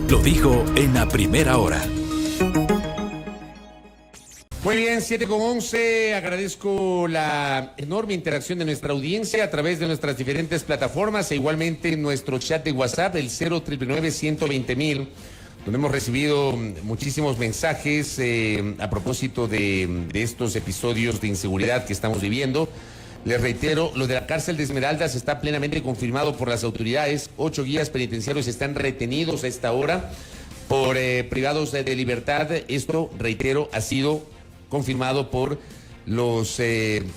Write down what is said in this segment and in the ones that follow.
lo dijo en la primera hora. Muy bien, 7:11. Agradezco la enorme interacción de nuestra audiencia a través de nuestras diferentes plataformas e igualmente en nuestro chat de WhatsApp, el 0999-120.000, donde hemos recibido muchísimos mensajes a propósito de estos episodios de inseguridad que estamos viviendo. Les reitero, lo de la cárcel de Esmeraldas está plenamente confirmado por las autoridades. 8 guías penitenciarios están retenidos a esta hora por privados de libertad. Esto, reitero, ha sido confirmado por los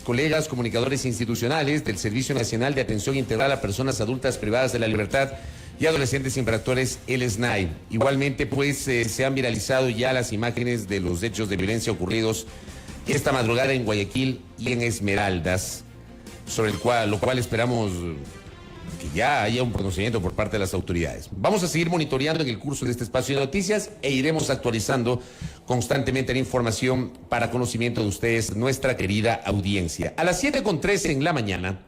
colegas comunicadores institucionales del Servicio Nacional de Atención Integral a Personas Adultas Privadas de la Libertad y Adolescentes Infractores, el SNAI. Igualmente, pues, se han viralizado ya las imágenes de los hechos de violencia ocurridos esta madrugada en Guayaquil y en Esmeraldas, sobre lo cual esperamos que ya haya un pronunciamiento por parte de las autoridades. Vamos a seguir monitoreando en el curso de este espacio de noticias e iremos actualizando constantemente la información para conocimiento de ustedes, nuestra querida audiencia. A las 7:13 en la mañana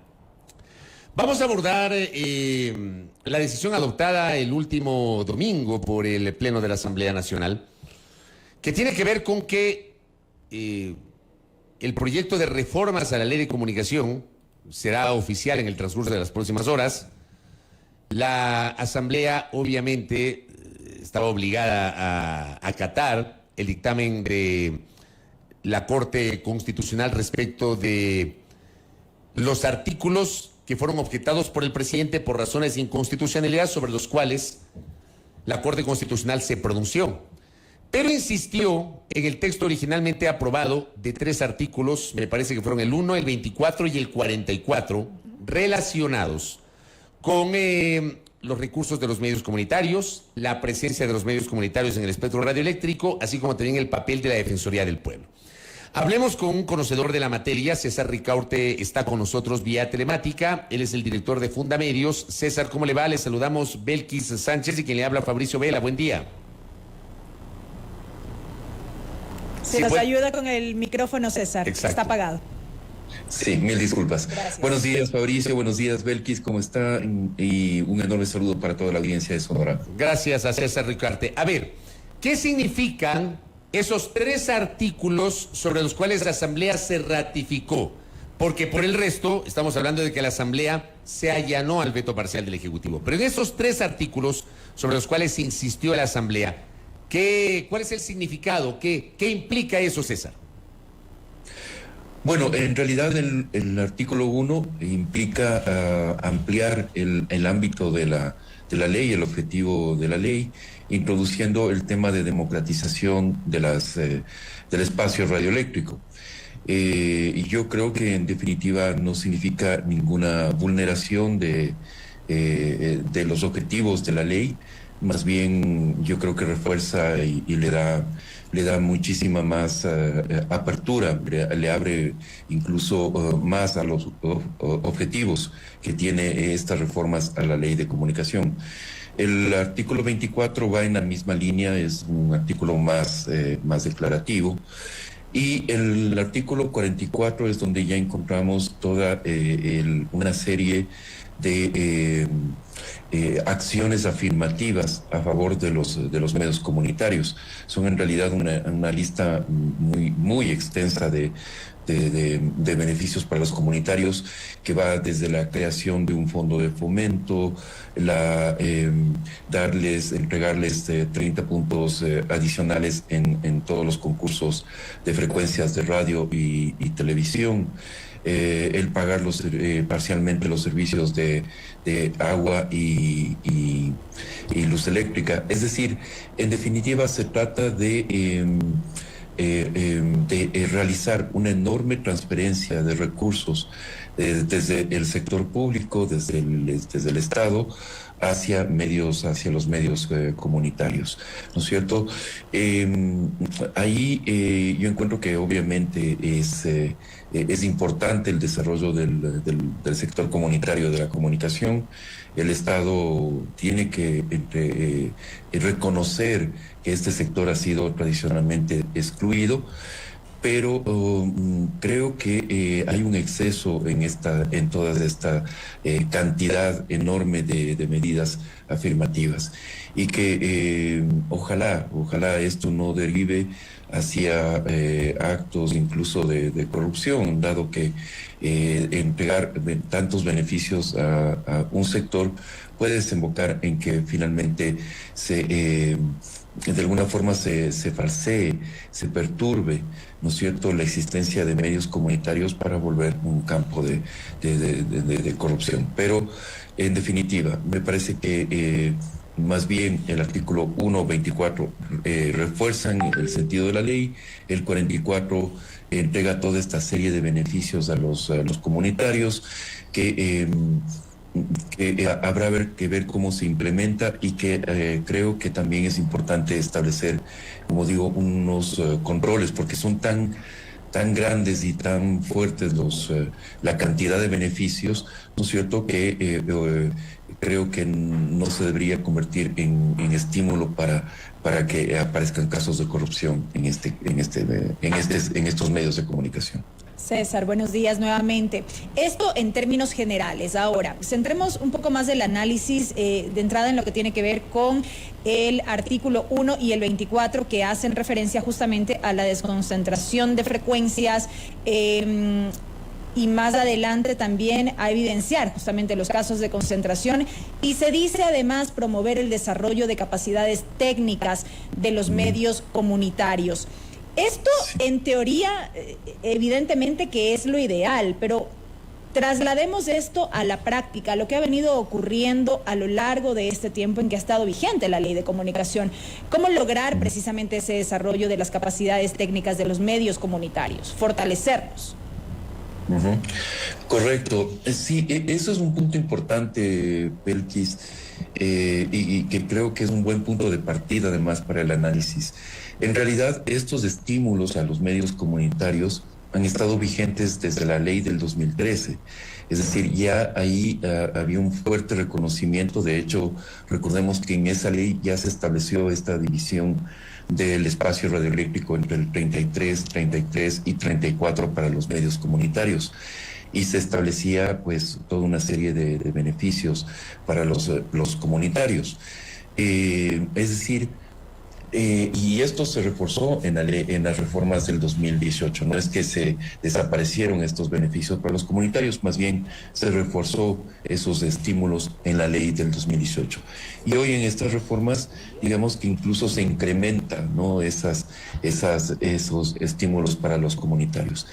vamos a abordar la decisión adoptada el último domingo por el Pleno de la Asamblea Nacional, que tiene que ver con que el proyecto de reformas a la Ley de Comunicación será oficial en el transcurso de las próximas horas. La Asamblea obviamente estaba obligada a acatar el dictamen de la Corte Constitucional respecto de los artículos que fueron objetados por el presidente por razones de inconstitucionalidad, sobre los cuales la Corte Constitucional se pronunció. Pero insistió en el texto originalmente aprobado de 3 artículos, me parece que fueron el 1, el 24 y el 44, relacionados con los recursos de los medios comunitarios, la presencia de los medios comunitarios en el espectro radioeléctrico, así como también el papel de la Defensoría del Pueblo. Hablemos con un conocedor de la materia. César Ricaurte está con nosotros vía telemática. Él es el director de Fundamedios. César, ¿cómo le va? Le saludamos Belkis Sánchez y quien le habla Fabricio Vela. Buen día. Se nos ayuda con el micrófono, César. Exacto. Está apagado. Sí, mil disculpas. Gracias. Buenos días, Fabricio. Buenos días, Belkis. ¿Cómo está? Y un enorme saludo para toda la audiencia de Sonora. Gracias a César Ricaurte. A ver, ¿qué significan esos 3 artículos sobre los cuales la Asamblea se ratificó? Porque por el resto estamos hablando de que la Asamblea se allanó al veto parcial del Ejecutivo. Pero en esos 3 artículos sobre los cuales insistió la Asamblea, ¿cuál es el significado? ¿Qué implica eso, César? Bueno, en realidad el artículo 1 implica ampliar el ámbito de la ley, el objetivo de la ley, introduciendo el tema de democratización del espacio radioeléctrico. Y yo creo que en definitiva no significa ninguna vulneración de los objetivos de la ley. Más bien yo creo que refuerza y le da muchísima más apertura, le abre incluso más a los objetivos que tiene estas reformas a la ley de comunicación. El artículo 24 va en la misma línea, es un artículo más declarativo. Y el artículo 44 es donde ya encontramos toda una serie de acciones afirmativas a favor de los medios comunitarios. Son en realidad una lista muy extensa de beneficios para los comunitarios, que va desde la creación de un fondo de fomento, entregarles 30 puntos adicionales en todos los concursos de frecuencias de radio y televisión, el pagar parcialmente los servicios de agua y luz eléctrica. Es decir, en definitiva se trata de realizar una enorme transferencia de recursos desde el sector público, desde el Estado, hacia los medios comunitarios, ¿no es cierto? Ahí yo encuentro que obviamente es importante el desarrollo del sector comunitario de la comunicación. El Estado tiene que reconocer que este sector ha sido tradicionalmente excluido, pero creo que hay un exceso en toda esta cantidad enorme de medidas afirmativas, y que ojalá esto no derive hacia actos incluso de corrupción, dado que entregar tantos beneficios a un sector puede desembocar en que finalmente de alguna forma se falsee, se perturbe, ¿no es cierto?, la existencia de medios comunitarios para volver un campo de corrupción. Pero, en definitiva, me parece que más bien el artículo 1, 24 refuerzan el sentido de la ley, el 44 entrega toda esta serie de beneficios a los comunitarios que habrá que ver cómo se implementa, y que creo que también es importante establecer, como digo, unos controles, porque son tan grandes y tan fuertes la cantidad de beneficios, ¿no es cierto?, que creo que no se debería convertir en estímulo para que aparezcan casos de corrupción en estos medios de comunicación. César, buenos días nuevamente. Esto en términos generales. Ahora, centremos un poco más del análisis de entrada en lo que tiene que ver con el artículo 1 y el 24, que hacen referencia justamente a la desconcentración de frecuencias y más adelante también a evidenciar justamente los casos de concentración, y se dice además promover el desarrollo de capacidades técnicas de los medios comunitarios. Esto, en teoría, evidentemente que es lo ideal, pero traslademos esto a la práctica, a lo que ha venido ocurriendo a lo largo de este tiempo en que ha estado vigente la ley de comunicación. ¿Cómo lograr precisamente ese desarrollo de las capacidades técnicas de los medios comunitarios? Fortalecerlos. Correcto. Sí, eso es un punto importante, Belkis, y que creo que es un buen punto de partida además para el análisis. En realidad, estos estímulos a los medios comunitarios han estado vigentes desde la ley del 2013. Es decir, ya ahí había un fuerte reconocimiento. De hecho, recordemos que en esa ley ya se estableció esta división del espacio radioeléctrico entre el 33 y 34 para los medios comunitarios. Y se establecía pues toda una serie de beneficios para los comunitarios. Es decir, y esto se reforzó en las reformas del 2018. No es que se desaparecieron estos beneficios para los comunitarios, más bien se reforzó esos estímulos en la ley del 2018. Y hoy en estas reformas, digamos que incluso se incrementan, ¿no?, esos estímulos para los comunitarios.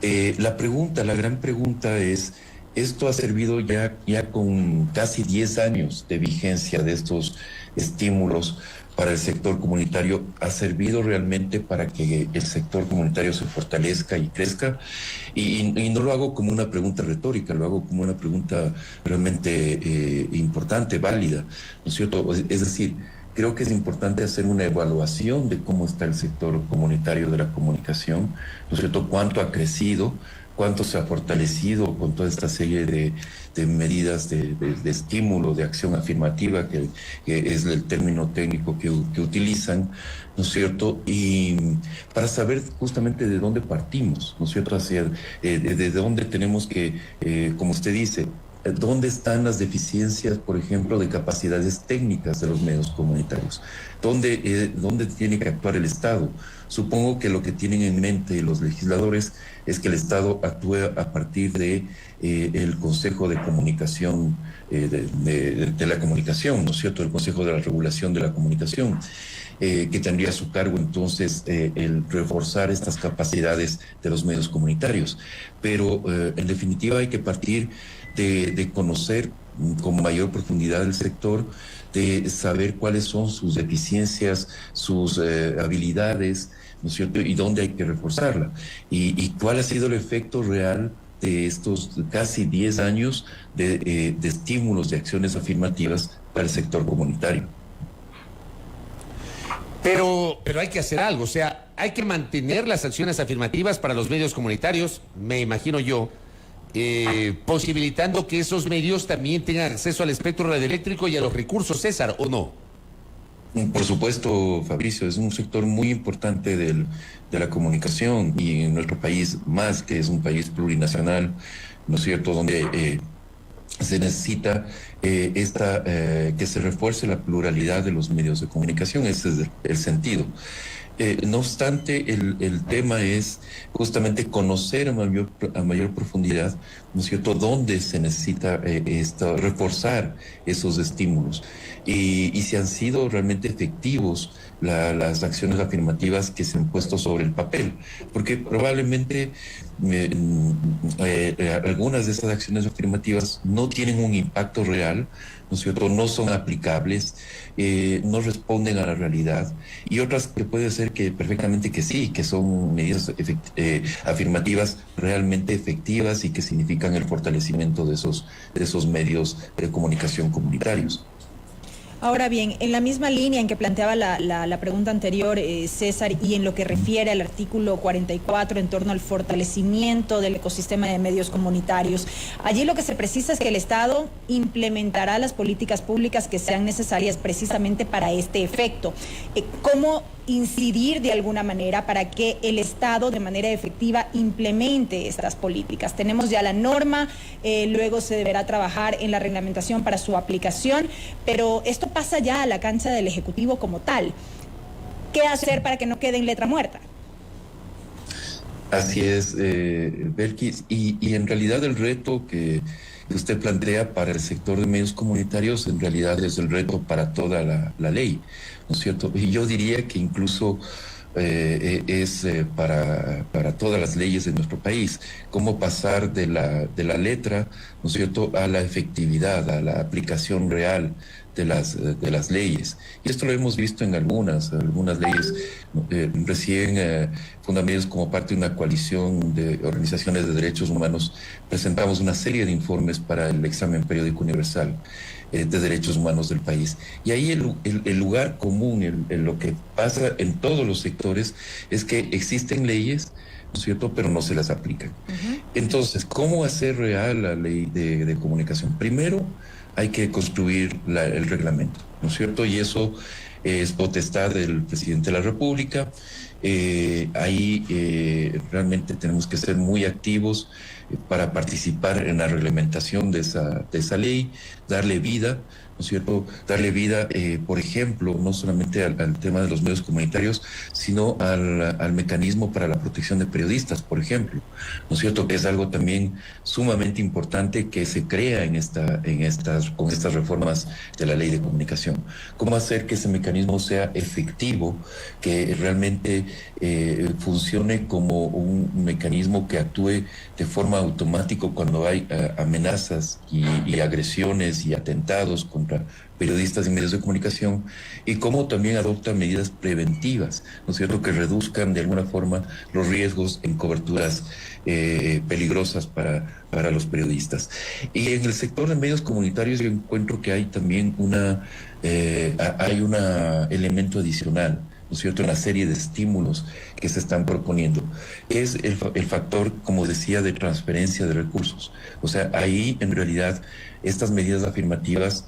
La gran pregunta es, esto ha servido ya con casi 10 años de vigencia de estos estímulos para el sector comunitario. ¿Ha servido realmente para que el sector comunitario se fortalezca y crezca? Y no lo hago como una pregunta retórica, lo hago como una pregunta realmente importante, válida, ¿no es cierto? Es decir, creo que es importante hacer una evaluación de cómo está el sector comunitario de la comunicación, ¿no es cierto? Cuánto ha crecido, cuánto se ha fortalecido con toda esta serie de medidas de estímulo, de acción afirmativa, que es el término técnico que utilizan, ¿no es cierto? Y para saber justamente de dónde partimos, ¿no es cierto? De dónde tenemos que, como usted dice, ¿dónde están las deficiencias, por ejemplo, de capacidades técnicas de los medios comunitarios? ¿Dónde tiene que actuar el Estado? Supongo que lo que tienen en mente los legisladores es que el Estado actúe a partir de el Consejo de Comunicación, de la Comunicación, ¿no es cierto?, el Consejo de la Regulación de la Comunicación, que tendría a su cargo entonces el reforzar estas capacidades de los medios comunitarios. Pero en definitiva hay que partir de conocer con mayor profundidad el sector, de saber cuáles son sus deficiencias, sus habilidades, ¿no es cierto?, y dónde hay que reforzarla, y cuál ha sido el efecto real de estos casi 10 años de estímulos, de acciones afirmativas para el sector comunitario. Pero hay que hacer algo, o sea, hay que mantener las acciones afirmativas para los medios comunitarios, me imagino yo, posibilitando que esos medios también tengan acceso al espectro radioeléctrico y a los recursos, César, ¿o no? Por supuesto, Fabricio, es un sector muy importante de la comunicación y en nuestro país más, que es un país plurinacional, ¿no es cierto?, donde se necesita que se refuerce la pluralidad de los medios de comunicación. Ese es el sentido. No obstante, el tema es justamente conocer a mayor profundidad, ¿no es cierto?, dónde se necesita reforzar esos estímulos y si han sido realmente efectivos las acciones afirmativas que se han puesto sobre el papel, porque probablemente algunas de esas acciones afirmativas no tienen un impacto real, ¿no es cierto?, no son aplicables, no responden a la realidad, y otras que puede ser que perfectamente que sí, que son medidas afirmativas realmente efectivas y que significan el fortalecimiento de esos medios de comunicación comunitarios. Ahora bien, en la misma línea en que planteaba la pregunta anterior, César, y en lo que refiere al artículo 44 en torno al fortalecimiento del ecosistema de medios comunitarios, allí lo que se precisa es que el Estado implementará las políticas públicas que sean necesarias precisamente para este efecto. ¿Cómo incidir de alguna manera para que el Estado de manera efectiva implemente estas políticas? Tenemos ya la norma, luego se deberá trabajar en la reglamentación para su aplicación, pero esto pasa ya a la cancha del Ejecutivo como tal. ¿Qué hacer para que no quede en letra muerta? Así es, Belkis, y en realidad el reto que usted plantea para el sector de medios comunitarios en realidad es el reto para toda la ley, ¿no es cierto? Y yo diría que incluso es para todas las leyes de nuestro país, cómo pasar de la letra, ¿no es cierto?, a la efectividad, a la aplicación real de las leyes. Y esto lo hemos visto en algunas leyes. Recién Fundamedios, como parte de una coalición de organizaciones de derechos humanos, presentamos una serie de informes para el examen periódico universal de derechos humanos del país. Y ahí el lugar común, en lo que pasa en todos los sectores, es que existen leyes, ¿no es cierto?, pero no se las aplican. Entonces, ¿cómo hacer real la ley de comunicación? Primero, hay que construir el reglamento, ¿no es cierto? Y eso es potestad del presidente de la República. Realmente tenemos que ser muy activos para participar en la reglamentación de esa ley, darle vida, ¿no es cierto? Darle vida, por ejemplo, no solamente al tema de los medios comunitarios, sino al mecanismo para la protección de periodistas, por ejemplo, ¿no es cierto? Que es algo también sumamente importante que se crea con estas reformas de la ley de comunicación. ¿Cómo hacer que ese mecanismo sea efectivo, que realmente funcione como un mecanismo que actúe de forma automática cuando hay amenazas y agresiones y atentados contra periodistas y medios de comunicación, y cómo también adopta medidas preventivas, ¿no es cierto?, que reduzcan de alguna forma los riesgos en coberturas peligrosas para los periodistas. Y en el sector de medios comunitarios yo encuentro que hay también un elemento adicional, ¿no es cierto?, una serie de estímulos que se están proponiendo. Es el factor, como decía, de transferencia de recursos. O sea, ahí en realidad estas medidas afirmativas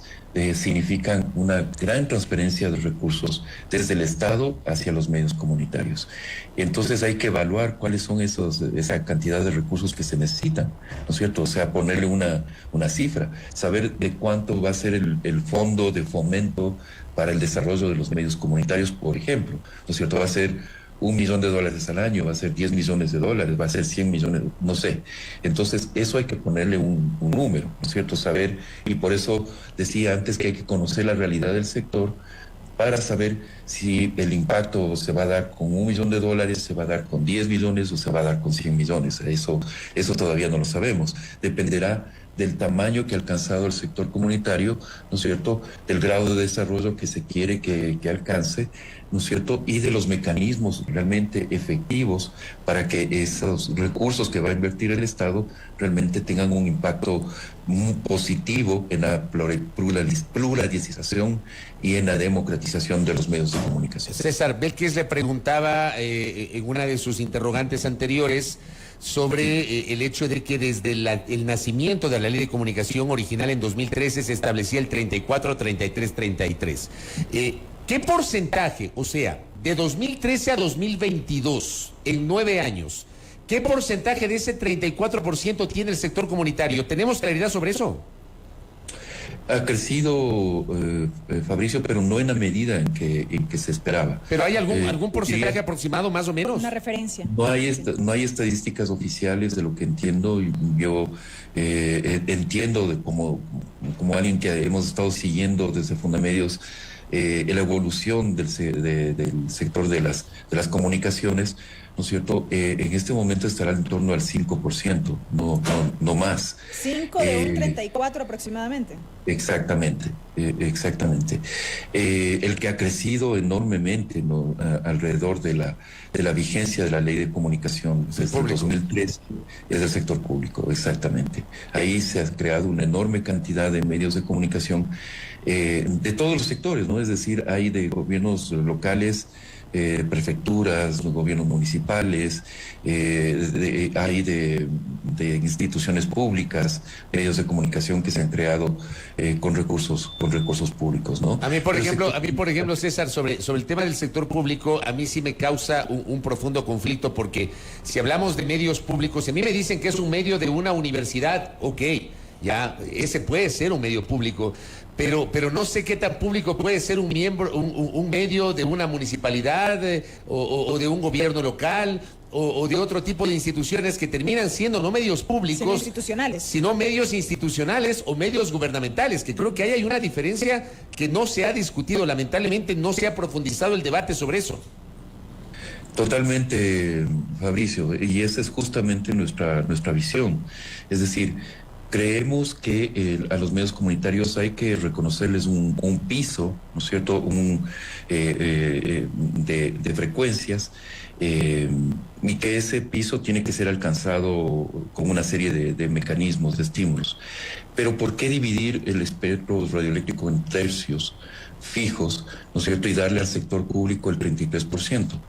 significan una gran transferencia de recursos desde el Estado hacia los medios comunitarios. Entonces hay que evaluar cuáles son esa cantidad de recursos que se necesitan, ¿no es cierto? O sea, ponerle una cifra, saber de cuánto va a ser el fondo de fomento para el desarrollo de los medios comunitarios, por ejemplo, ¿no es cierto? Va a ser $1 millón al año, va a ser $10 millones, va a ser 100 millones, no sé. Entonces, eso hay que ponerle un número, ¿no es cierto? Saber, y por eso decía antes que hay que conocer la realidad del sector para saber si el impacto se va a dar con $1 millón, se va a dar con 10 millones o se va a dar con 100 millones. Eso todavía no lo sabemos. Dependerá del tamaño que ha alcanzado el sector comunitario, ¿no es cierto?, del grado de desarrollo que se quiere que alcance, ¿no es cierto?, y de los mecanismos realmente efectivos para que esos recursos que va a invertir el Estado realmente tengan un impacto muy positivo en la pluralización y en la democratización de los medios de comunicación. César, Belkis le preguntaba en una de sus interrogantes anteriores sobre el hecho de que desde el nacimiento de la Ley de Comunicación original en 2013 se establecía el 34, 33, 33. ¿Qué porcentaje, o sea, de 2013 a 2022, en 9 años, qué porcentaje de ese 34% tiene el sector comunitario? ¿Tenemos claridad sobre eso? Ha crecido, Fabricio, pero no en la medida en que se esperaba. ¿Pero hay algún porcentaje aproximado, más o menos? Una referencia. No hay estadísticas oficiales de lo que entiendo, y yo entiendo como alguien que hemos estado siguiendo desde Fundamedios la evolución del sector de las comunicaciones, ¿no es cierto? En este momento estará en torno al 5%, no más. 5 de un 34 aproximadamente. Exactamente, exactamente. El que ha crecido enormemente, ¿no?, alrededor de la vigencia de la ley de comunicación desde el 2003 es el sector público, exactamente. Ahí se ha creado una enorme cantidad de medios de comunicación de todos los sectores, ¿no? Es decir, hay de gobiernos locales, prefecturas, gobiernos municipales, hay de instituciones públicas, medios de comunicación que se han creado con recursos públicos, ¿no? A mí, por ejemplo, César, sobre el tema del sector público, a mí sí me causa un profundo conflicto, porque si hablamos de medios públicos, si a mí me dicen que es un medio de una universidad, ok, ya, ese puede ser un medio público, pero no sé qué tan público puede ser un medio de una municipalidad o de un gobierno local o de otro tipo de instituciones que terminan siendo no medios públicos, sino medios institucionales o medios gubernamentales, que creo que ahí hay una diferencia que no se ha discutido, lamentablemente no se ha profundizado el debate sobre eso. Totalmente, Fabricio, y esa es justamente nuestra visión. Es decir, creemos que a los medios comunitarios hay que reconocerles un piso, ¿no es cierto?, de frecuencias, y que ese piso tiene que ser alcanzado con una serie de mecanismos, de estímulos. Pero ¿por qué dividir el espectro radioeléctrico en tercios fijos, ¿no es cierto?, y darle al sector público el 33%,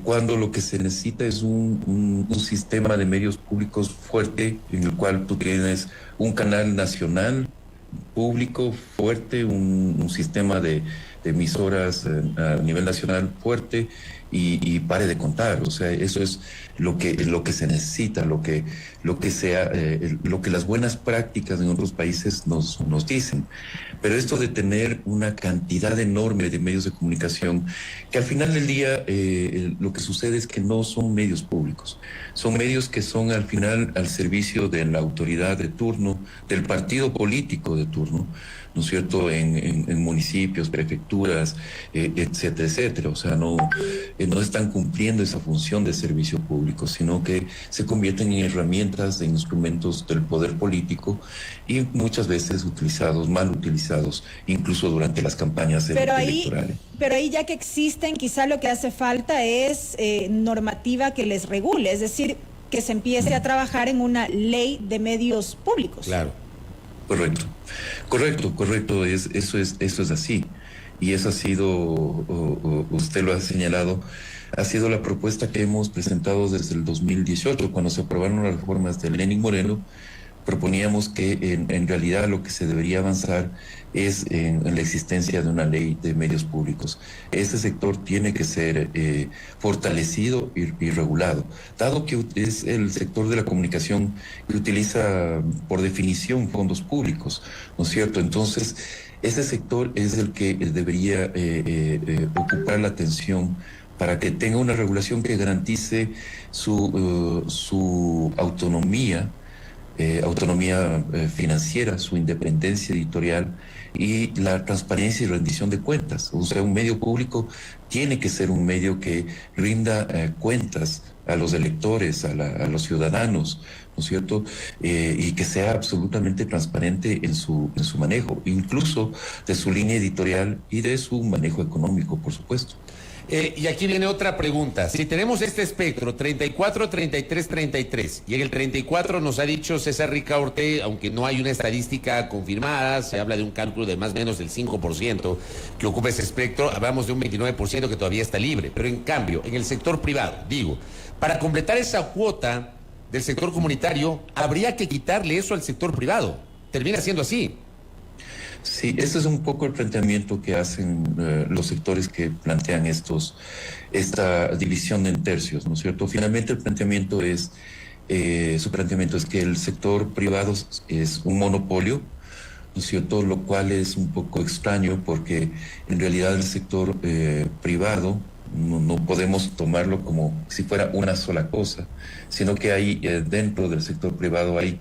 cuando lo que se necesita es un sistema de medios públicos fuerte, en el cual tú tienes un canal nacional público fuerte, un sistema de emisoras a nivel nacional fuerte, y pare de contar. O sea, eso es lo que se necesita, lo que las buenas prácticas en otros países nos dicen. Pero esto de tener una cantidad enorme de medios de comunicación, que al final del día lo que sucede es que no son medios públicos, son medios que son al final al servicio de la autoridad de turno, del partido político de turno, ¿no es cierto?, en municipios, prefecturas, etcétera, etcétera. O sea, no están cumpliendo esa función de servicio público, sino que se convierten en herramientas, en instrumentos del poder político, y muchas veces mal utilizados, incluso durante las campañas electorales. Pero ahí, ya que existen, quizá lo que hace falta es normativa que les regule, es decir, que se empiece a trabajar en una ley de medios públicos. Claro. Correcto, eso es así. Y eso ha sido, usted lo ha señalado, ha sido la propuesta que hemos presentado desde el 2018, cuando se aprobaron las reformas de Lenín Moreno. Proponíamos que en realidad lo que se debería avanzar es en la existencia de una ley de medios públicos. Ese sector tiene que ser fortalecido y regulado, dado que es el sector de la comunicación que utiliza por definición fondos públicos, ¿no es cierto? Entonces, ese sector es el que debería ocupar la atención para que tenga una regulación que garantice su autonomía, financiera, su independencia editorial y la transparencia y rendición de cuentas. O sea, un medio público tiene que ser un medio que rinda cuentas a los electores, a los ciudadanos, ¿no es cierto?, y que sea absolutamente transparente en su manejo, incluso de su línea editorial y de su manejo económico, por supuesto. Y aquí viene otra pregunta. Si tenemos este espectro, 34, 33, 33, y en el 34 nos ha dicho César Ricaurte, aunque no hay una estadística confirmada, se habla de un cálculo de más o menos del 5% que ocupa ese espectro, hablamos de un 29% que todavía está libre. Pero en cambio, en el sector privado, para completar esa cuota del sector comunitario, habría que quitarle eso al sector privado. Termina siendo así. Sí, ese es un poco el planteamiento que hacen los sectores que plantean esta división en tercios, ¿no es cierto? Finalmente el planteamiento su planteamiento es que el sector privado es un monopolio, ¿no es cierto? Lo cual es un poco extraño porque en realidad el sector privado no podemos tomarlo como si fuera una sola cosa, sino que hay dentro del sector privado hay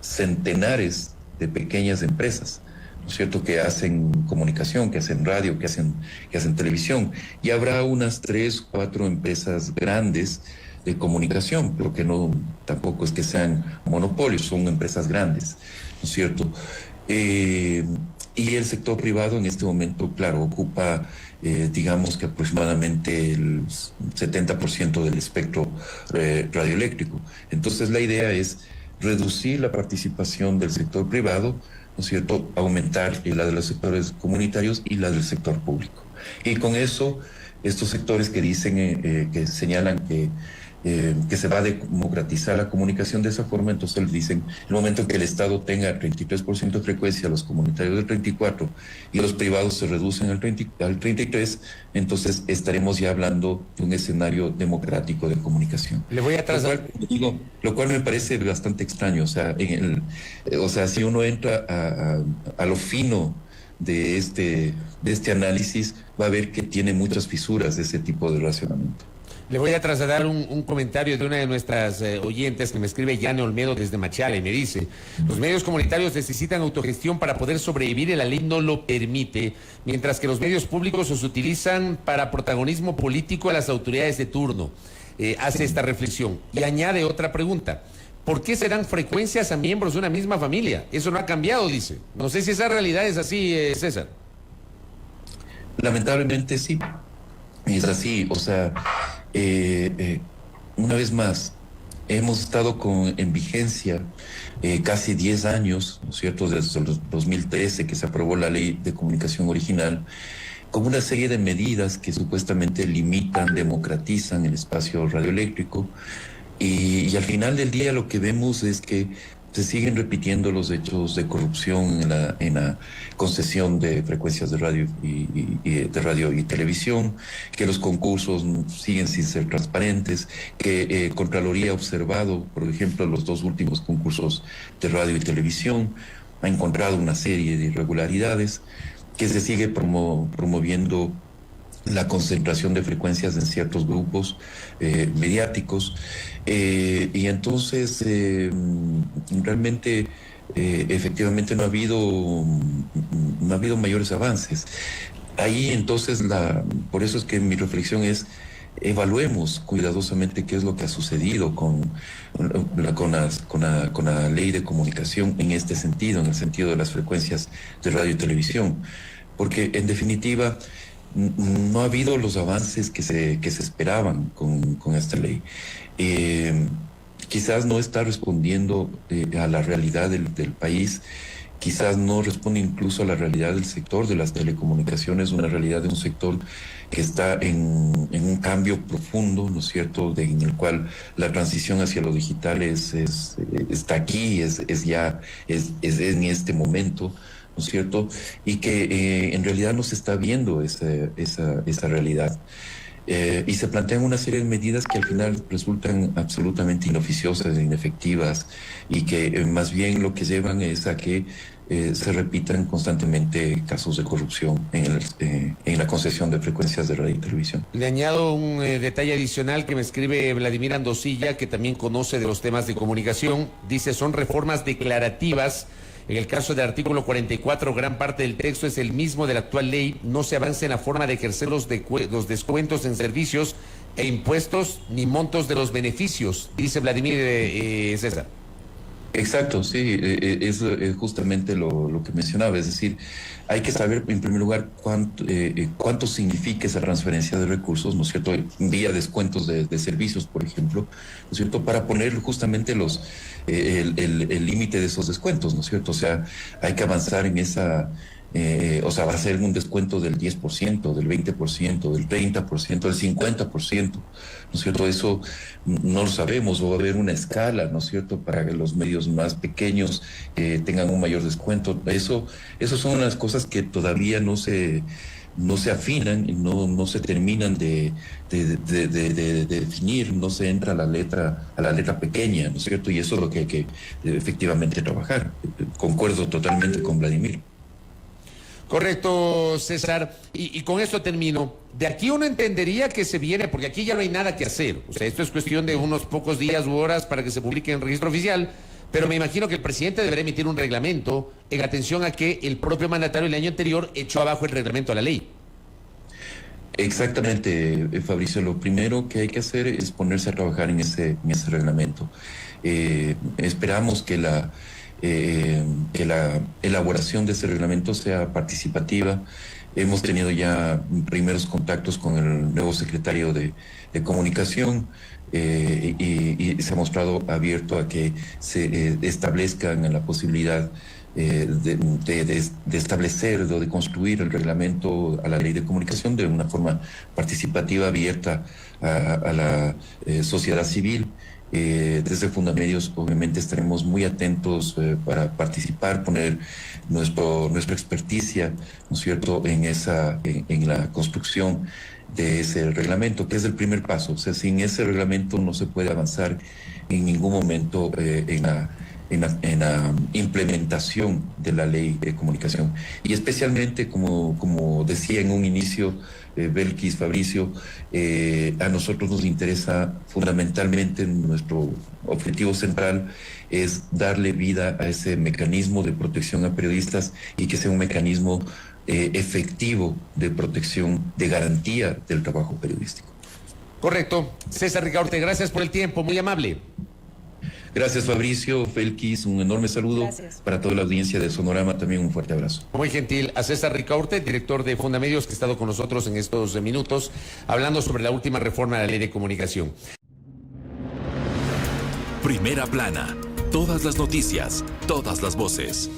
centenares de pequeñas empresas, ¿no es cierto?, que hacen comunicación, que hacen radio, que hacen televisión, y habrá unas 3, 4 empresas grandes de comunicación, pero que tampoco es que sean monopolios, son empresas grandes, ¿no es cierto? Y el sector privado en este momento, claro, ocupa, digamos que aproximadamente el 70% del espectro radioeléctrico. Entonces la idea es reducir la participación del sector privado, ¿no es cierto?, aumentar la de los sectores comunitarios y la del sector público. Y con eso, estos sectores que dicen, que señalan que se va a democratizar la comunicación de esa forma, entonces les dicen, el momento en que el Estado tenga 33% de frecuencia, los comunitarios del 34% y los privados se reducen al 33%, entonces estaremos ya hablando de un escenario democrático de comunicación. Le voy a trasladar. Lo cual me parece bastante extraño, o sea, si uno entra a lo fino de este análisis, va a ver que tiene muchas fisuras de ese tipo de relacionamiento. Le voy a trasladar un comentario de una de nuestras oyentes que me escribe, Yane Olmedo desde Machala, y me dice: los medios comunitarios necesitan autogestión para poder sobrevivir y la ley no lo permite, mientras que los medios públicos los utilizan para protagonismo político a las autoridades de turno. Hace esta reflexión y añade otra pregunta: ¿por qué se dan frecuencias a miembros de una misma familia? Eso no ha cambiado, dice. No sé si esa realidad es así, César. Lamentablemente sí, es así, o sea... una vez más, hemos estado en vigencia casi 10 años, ¿no es cierto?, desde el 2013 que se aprobó la ley de comunicación original, con una serie de medidas que supuestamente limitan, democratizan el espacio radioeléctrico, y al final del día lo que vemos es que se siguen repitiendo los hechos de corrupción en la concesión de frecuencias de radio y televisión, que los concursos siguen sin ser transparentes, que Contraloría ha observado, por ejemplo, los 2 últimos concursos de radio y televisión, ha encontrado una serie de irregularidades, que se sigue promoviendo la concentración de frecuencias en ciertos grupos mediáticos, y entonces realmente efectivamente no ha habido mayores avances. Ahí entonces por eso es que mi reflexión es: evaluemos cuidadosamente qué es lo que ha sucedido con la ley de comunicación en este sentido, en el sentido de las frecuencias de radio y televisión, porque en definitiva no ha habido los avances que se esperaban con esta ley. Quizás no está respondiendo a la realidad del país, quizás no responde incluso a la realidad del sector de las telecomunicaciones, una realidad de un sector que está en un cambio profundo, ¿no es cierto?, en el cual la transición hacia lo digital está aquí, es en este momento, ¿no es cierto?, y que en realidad no se está viendo esa realidad. Y se plantean una serie de medidas que al final resultan absolutamente inoficiosas e inefectivas, y que más bien lo que llevan es a que se repitan constantemente casos de corrupción en la concesión de frecuencias de radio y televisión. Le añado un detalle adicional que me escribe Vladimir Andosilla, que también conoce de los temas de comunicación. Dice: son reformas declarativas. En el caso del artículo 44, gran parte del texto es el mismo de la actual ley. No se avanza en la forma de ejercer los descuentos en servicios e impuestos ni montos de los beneficios, dice Vladimir César. Exacto, sí, es justamente lo que mencionaba, es decir, hay que saber en primer lugar cuánto significa esa transferencia de recursos, ¿no es cierto?, vía descuentos de servicios, por ejemplo, ¿no es cierto?, para poner justamente el límite de esos descuentos, ¿no es cierto? O sea, hay que avanzar en o sea, va a ser un descuento del 10%, del 20%, del 30%, del 50%, ¿no es cierto? Eso no lo sabemos, o va a haber una escala, ¿no es cierto?, para que los medios más pequeños tengan un mayor descuento. Eso son las cosas que todavía no se afinan, no se terminan de definir, no se entra a la letra pequeña, ¿no es cierto? Y eso es lo que hay que efectivamente trabajar. Concuerdo totalmente con Vladimir. Correcto, César. Y con esto termino. De aquí uno entendería que se viene, porque aquí ya no hay nada que hacer. O sea, esto es cuestión de unos pocos días u horas para que se publique en el registro oficial. Pero me imagino que el presidente deberá emitir un reglamento en atención a que el propio mandatario el año anterior echó abajo el reglamento a la ley. Exactamente, Fabricio. Lo primero que hay que hacer es ponerse a trabajar en ese reglamento. Esperamos que la elaboración de ese reglamento sea participativa. Hemos tenido ya primeros contactos con el nuevo secretario de Comunicación y se ha mostrado abierto a que se establezcan la posibilidad de establecer o de construir el reglamento a la ley de comunicación de una forma participativa, abierta a la sociedad civil. Desde Fundamedios obviamente estaremos muy atentos para participar, poner nuestra experticia, ¿no es cierto?, en la construcción de ese reglamento, que es el primer paso. O sea, sin ese reglamento no se puede avanzar en ningún momento en la implementación de la ley de comunicación. Y especialmente, como decía en un inicio, Belkis, Fabricio, a nosotros nos interesa fundamentalmente, nuestro objetivo central es darle vida a ese mecanismo de protección a periodistas y que sea un mecanismo efectivo de protección, de garantía del trabajo periodístico. Correcto. César Ricaurte, gracias por el tiempo, muy amable. Gracias, Fabricio, Felkis, un enorme saludo. Gracias. Para toda la audiencia de Sonorama, también un fuerte abrazo. Muy gentil a César Ricaurte, director de Fundamedios, que ha estado con nosotros en estos minutos, hablando sobre la última reforma de la ley de comunicación. Primera plana. Todas las noticias, todas las voces.